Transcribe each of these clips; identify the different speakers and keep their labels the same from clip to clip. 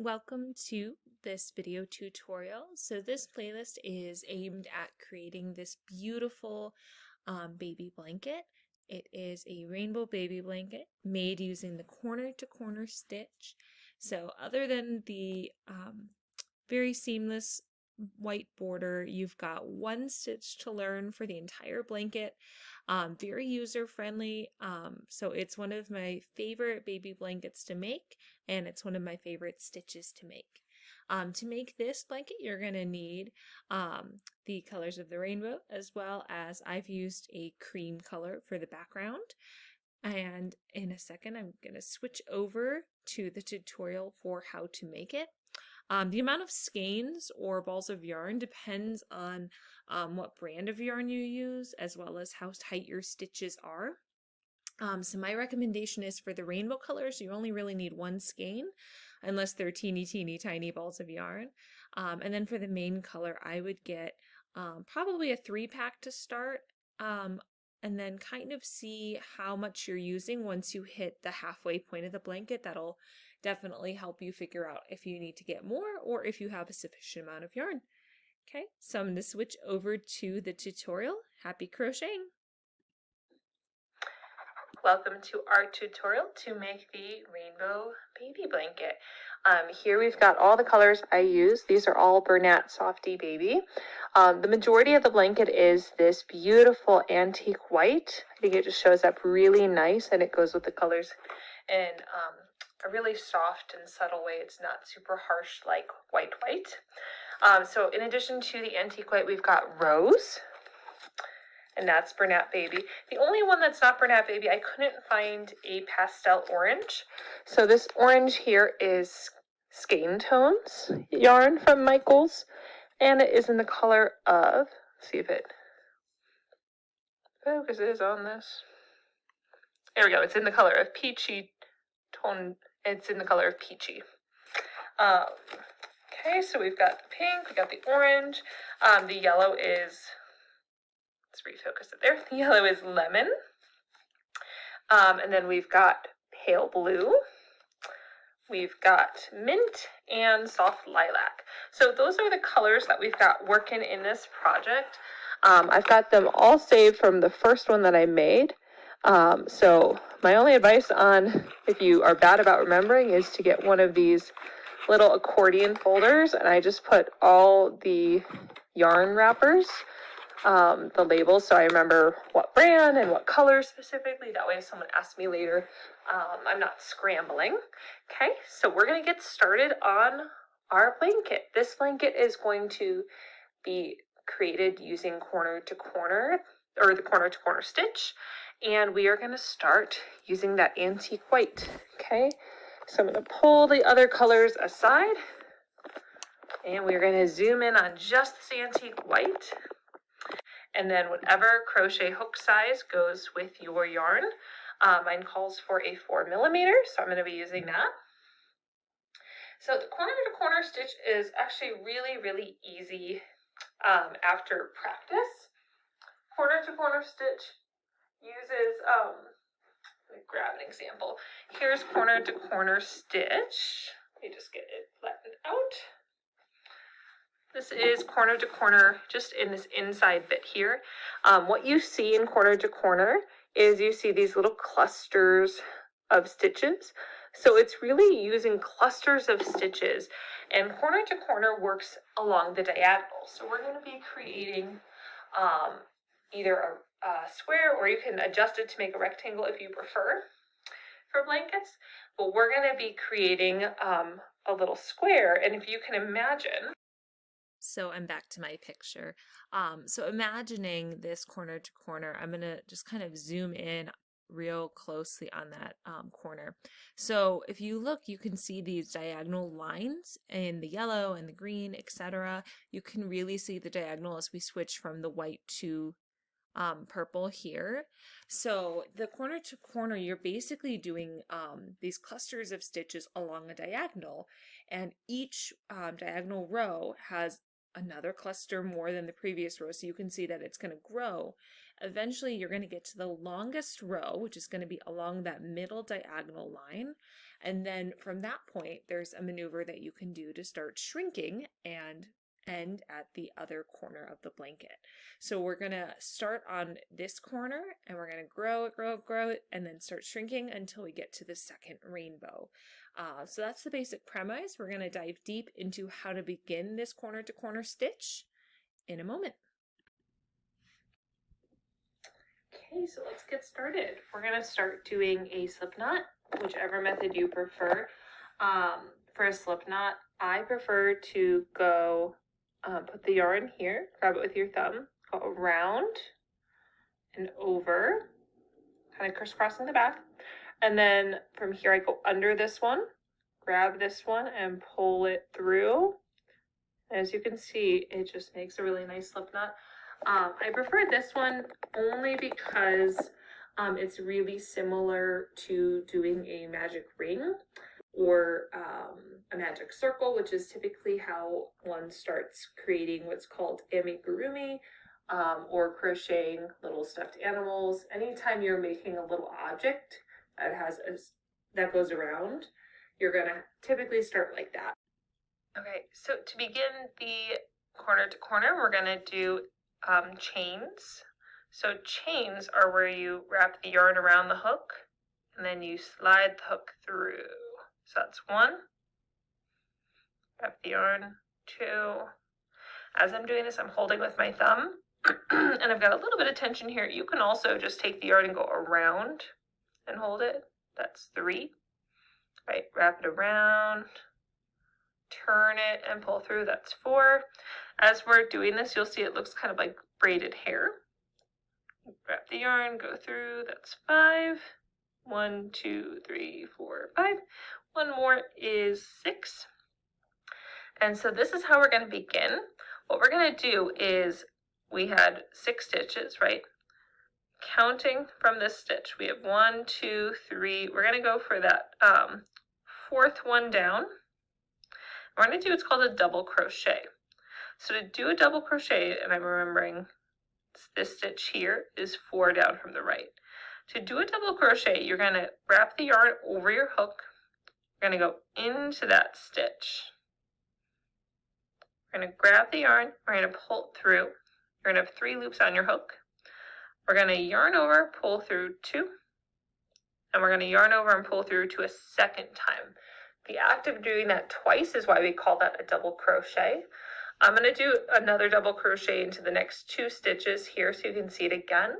Speaker 1: Welcome to this video tutorial. So this playlist is aimed at creating this beautiful baby blanket. It is a rainbow baby blanket made using the corner to corner stitch. So other than the very seamless white border, you've got one stitch to learn for the entire blanket. Very user friendly. So it's one of my favorite baby blankets to make, and it's one of my favorite stitches to make. To make this blanket, you're going to need the colors of the rainbow, as well as I've used a cream color for the background. And in a second, I'm going to switch over to the tutorial for how to make it. The amount of skeins or balls of yarn depends on what brand of yarn you use, as well as how tight your stitches are. So my recommendation is for the rainbow colors, you only really need one skein, unless they're teeny tiny balls of yarn. And then for the main color, I would get probably a 3-pack to start, and then kind of see how much you're using once you hit the halfway point of the blanket. That'll definitely help you figure out if you need to get more or if you have a sufficient amount of yarn. Okay, so I'm going to switch over to the tutorial. Happy crocheting!
Speaker 2: Welcome to our tutorial to make the rainbow baby blanket. Here we've got all the colors I use. These are all Bernat Softy Baby. The majority of the blanket is this beautiful antique white. I think it just shows up really nice, and it goes with the colors in a really soft and subtle way. It's not super harsh like white. So in addition to the antique white, we've got rose, and that's Bernat Baby. The only one that's not Bernat Baby, I couldn't find a pastel orange. So this orange here is Skein Tones yarn from Michaels, and it is in the color of, let's see if it focuses on this. There we go. It's in the color of peachy tone. It's in the color of peachy. Okay, so we've got the pink, we got the orange. The yellow is, let's refocus it there. The yellow is lemon. And then we've got pale blue. We've got mint and soft lilac. So those are the colors that we've got working in this project. I've got them all saved from the first one that I made. So my only advice on if you are bad about remembering is to get one of these little accordion folders, and I just put all the yarn wrappers, the labels, so I remember what brand and what color specifically. That way if someone asks me later, I'm not scrambling. Okay, so we're going to get started on our blanket. This blanket is going to be created using corner to corner, or the corner to corner stitch, and we are going to start using that antique white. Okay, so I'm going to pull the other colors aside, and we're going to zoom in on just this antique white, and then whatever crochet hook size goes with your yarn. Mine calls for a 4mm, so I'm going to be using that. So the corner to corner stitch is actually really easy after practice. Corner to corner stitch uses, let me grab an example. Here's corner to corner stitch. Let me just get it flattened out. This is corner to corner, just in this inside bit here. What you see in corner to corner is you see these little clusters of stitches. So it's really using clusters of stitches, and corner to corner works along the diagonal. So we're going to be creating either a square, or you can adjust it to make a rectangle if you prefer for blankets. But we're going to be creating a little square, and if you can imagine.
Speaker 1: So I'm back to my picture. So imagining this corner to corner, I'm going to just kind of zoom in real closely on that corner. So if you look, you can see these diagonal lines in the yellow and the green, etc. You can really see the diagonal as we switch from the white to purple here. So the corner to corner, you're basically doing these clusters of stitches along a diagonal, and each diagonal row has another cluster more than the previous row, so you can see that it's going to grow. Eventually you're going to get to the longest row, which is going to be along that middle diagonal line, And then from that point, there's a maneuver that you can do to start shrinking and end at the other corner of the blanket. So we're going to start on this corner and we're going to grow it, grow it, grow it, and then start shrinking until we get to the second rainbow. So that's the basic premise. We're going to dive deep into how to begin this corner to corner stitch in a moment. Okay, so let's get started. We're going to start doing a slip knot, whichever method you prefer. For a slip knot, I prefer to go put the yarn here, grab it with your thumb, go around and over, kind of crisscrossing the back. And then from here, I go under this one, grab this one and pull it through. As you can see, it just makes a really nice slip knot. I prefer this one only because it's really similar to doing a magic ring or a magic circle, which is typically how one starts creating what's called amigurumi, or crocheting little stuffed animals. Anytime you're making a little object that goes around, you're gonna typically start like that. Okay, so to begin the corner to corner, we're gonna do chains. So chains are where you wrap the yarn around the hook and then you slide the hook through. So that's one, wrap the yarn, two. As I'm doing this, I'm holding with my thumb and I've got a little bit of tension here. You can also just take the yarn and go around and hold it. That's three, right? Wrap it around, turn it and pull through. That's four. As we're doing this, you'll see it looks kind of like braided hair. Wrap the yarn, go through. That's five. 1, 2, 3, 4, 5. One more is 6. And so this is how we're going to begin. What we're going to do is we had 6 stitches, right? Counting from this stitch, we have 1, 2, 3. We're going to go for that fourth one down. We're going to do what's called a double crochet. So to do a double crochet, and I'm remembering this stitch here is 4 down from the right. To do a double crochet, you're going to wrap the yarn over your hook. You're going to go into that stitch. We're going to grab the yarn. We're going to pull it through. You're going to have 3 loops on your hook. We're going to yarn over, pull through 2. And we're going to yarn over and pull through to a second time. The act of doing that twice is why we call that a double crochet. I'm going to do another double crochet into the next 2 stitches here so you can see it again.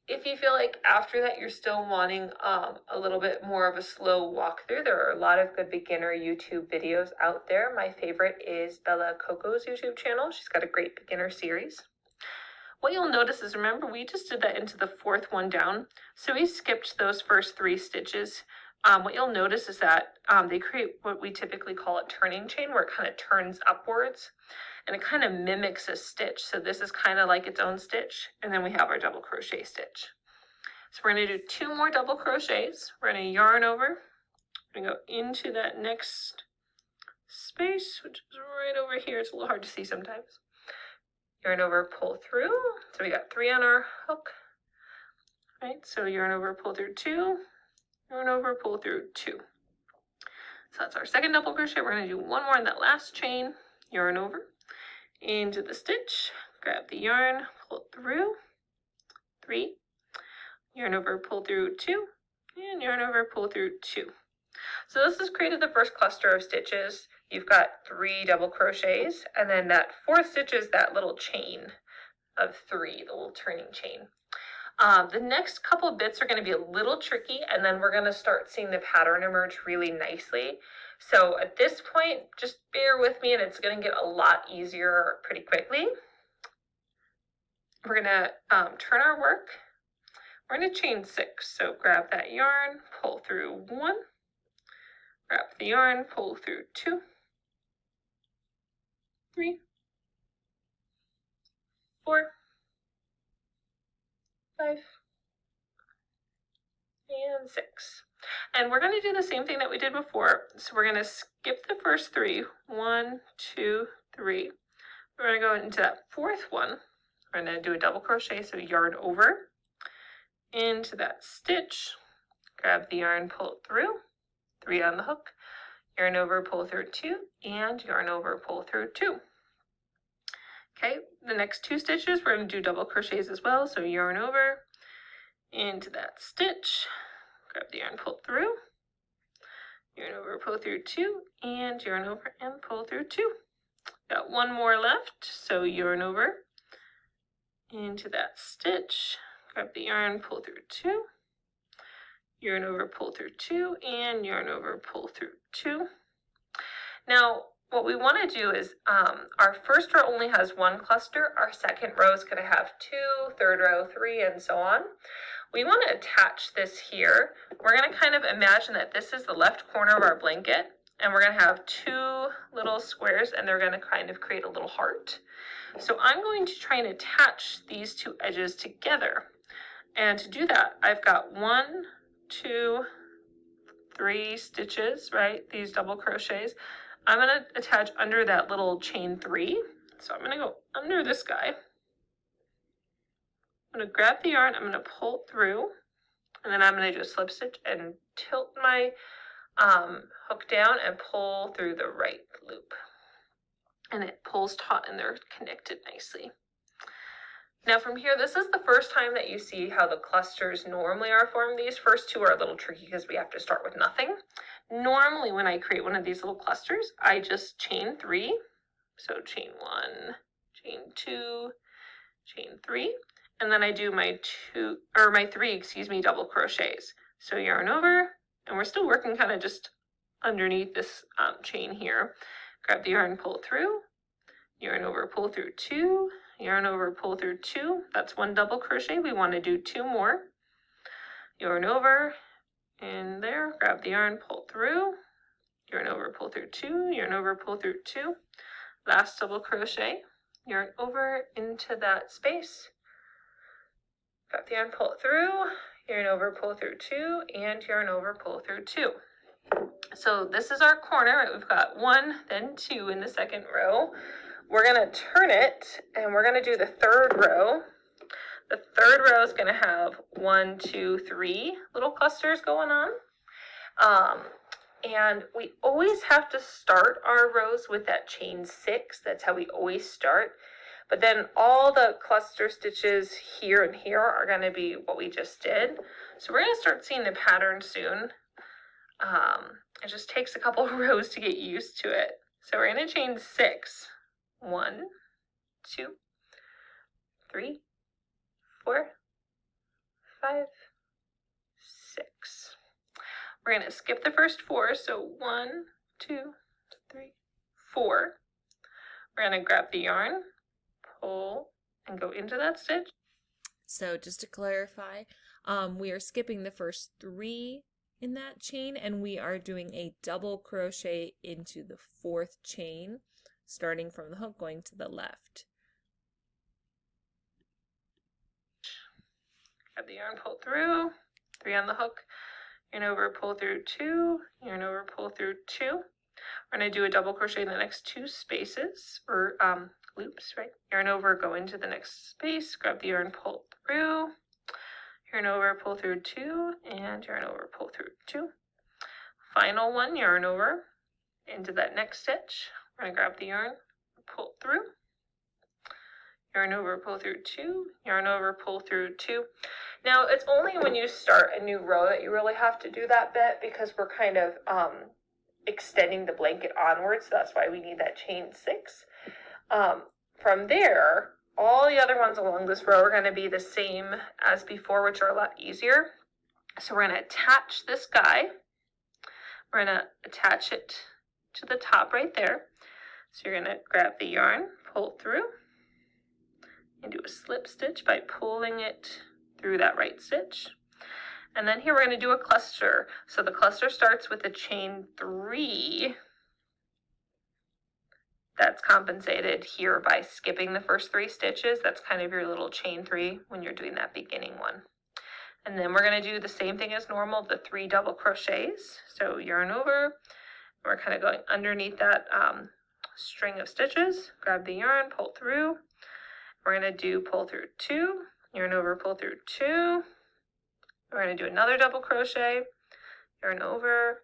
Speaker 1: If you feel like after that you're still wanting a little bit more of a slow walkthrough, there are a lot of good beginner YouTube videos out there. My favorite is Bella Coco's YouTube channel. She's got a great beginner series. What you'll notice is, remember, we just did that into the 4th one down, so we skipped those first 3 stitches. What you'll notice is that they create what we typically call a turning chain, where it kind of turns upwards and it kind of mimics a stitch. So this is kind of like its own stitch, and then we have our double crochet stitch. So we're going to do 2 more double crochets. We're going to yarn over, we're going to go into that next space, which is right over here. It's a little hard to see sometimes. Yarn over, pull through. So we got 3 on our hook, right? So yarn over, pull through 2. Yarn over, pull through 2. So that's our second double crochet. We're going to do 1 more in that last chain. Yarn over into the stitch, grab the yarn, pull it through, 3. Yarn over, pull through 2, and yarn over, pull through 2. So this has created the first cluster of stitches. You've got 3 double crochets, and then that 4th stitch is that little chain of 3, the little turning chain. The next couple of bits are going to be a little tricky, and then we're going to start seeing the pattern emerge really nicely. So at this point, just bear with me and it's going to get a lot easier pretty quickly. We're going to turn our work. We're going to chain 6. So grab that yarn, pull through 1, wrap the yarn, pull through 2, 3, 4, 5, and 6. And we're going to do the same thing that we did before. So we're going to skip the first 3. 1, 2, 3. We're going to go into that 4th one. We're going to do a double crochet, so yarn over into that stitch, grab the yarn, pull it through,
Speaker 2: 3 on the hook, yarn over, pull through 2, and yarn over, pull through 2. Okay, the next 2 stitches we're going to do double crochets as well, so yarn over into that stitch, grab the yarn, pull through, yarn over, pull through 2, and yarn over and pull through 2. Got 1 more left, so yarn over into that stitch, grab the yarn, pull through 2, yarn over, pull through 2, and yarn over, pull through 2. Now, what we want to do is our first row only has 1 cluster, our second row is going to have 2, third row 3, and so on. We want to attach this here. We're going to kind of imagine that this is the left corner of our blanket, and we're going to have 2 little squares, and they're going to kind of create a little heart. So I'm going to try and attach these 2 edges together. And to do that, I've got 1, 2, 3 stitches, right? These double crochets. I'm going to attach under that little chain 3. So I'm going to go under this guy. I'm going to grab the yarn, I'm going to pull through, and then I'm going to just slip stitch and tilt my hook down and pull through the right loop. And it pulls taut and they're connected nicely. Now from here, this is the first time that you see how the clusters normally are formed. These first 2 are a little tricky because we have to start with nothing. Normally when I create one of these little clusters, I just chain 3. So chain 1, chain 2, chain 3, and then I do my 3 double crochets. So yarn over, and we're still working kind of just underneath this chain here. Grab the yarn, pull through, yarn over, pull through 2, yarn over, pull through 2. That's 1 double crochet. We want to do 2 more. Yarn over, in there, grab the yarn, pull through, yarn over, pull through 2, yarn over, pull through 2. Last double crochet, yarn over into that space. Grab the yarn, pull it through, yarn over, pull through 2, and yarn over, pull through 2. So this is our corner. We've got 1, then 2 in the second row. We're going to turn it, and we're going to do the third row. The third row is going to have 1, 2, 3 little clusters going on. And we always have to start our rows with that chain 6. That's how we always start. But then all the cluster stitches here and here are going to be what we just did. So we're going to start seeing the pattern soon. It just takes a couple of rows to get used to it. So we're going to chain 6. 1, 2, 3, 4, 5, 6. We're going to skip the first 4. So 1, 2, 3, 4. We're going to grab the yarn, pull, and go into that stitch.
Speaker 1: So just to clarify, we are skipping the first 3 in that chain, and we are doing a double crochet into the 4th chain, starting from the hook going to the left.
Speaker 2: Grab the yarn, pull through, 3 on the hook, yarn over, pull through 2, yarn over, pull through 2. We're going to do a double crochet in the next 2 spaces, or loops, right? Yarn over, go into the next space, grab the yarn, pull through, yarn over, pull through 2, and yarn over, pull through 2. Final one, yarn over into that next stitch. We're going to grab the yarn, pull through, yarn over, pull through 2, yarn over, pull through 2. Now, it's only when you start a new row that you really have to do that bit, because we're kind of extending the blanket onwards. So that's why we need that chain 6. From there, all the other ones along this row are going to be the same as before, which are a lot easier. So we're going to attach this guy. We're going to attach it to the top right there. So you're going to grab the yarn, pull through, and do a slip stitch by pulling it through that right stitch. And then here we're going to do a cluster. So the cluster starts with a chain 3. That's compensated here by skipping the first 3 stitches. That's kind of your little chain 3 when you're doing that beginning one. And then we're going to do the same thing as normal, the 3 double crochets. So yarn over, we're kind of going underneath that string of stitches. Grab the yarn, pull through. We're going to do pull through 2, yarn over, pull through 2. We're going to do another double crochet, yarn over,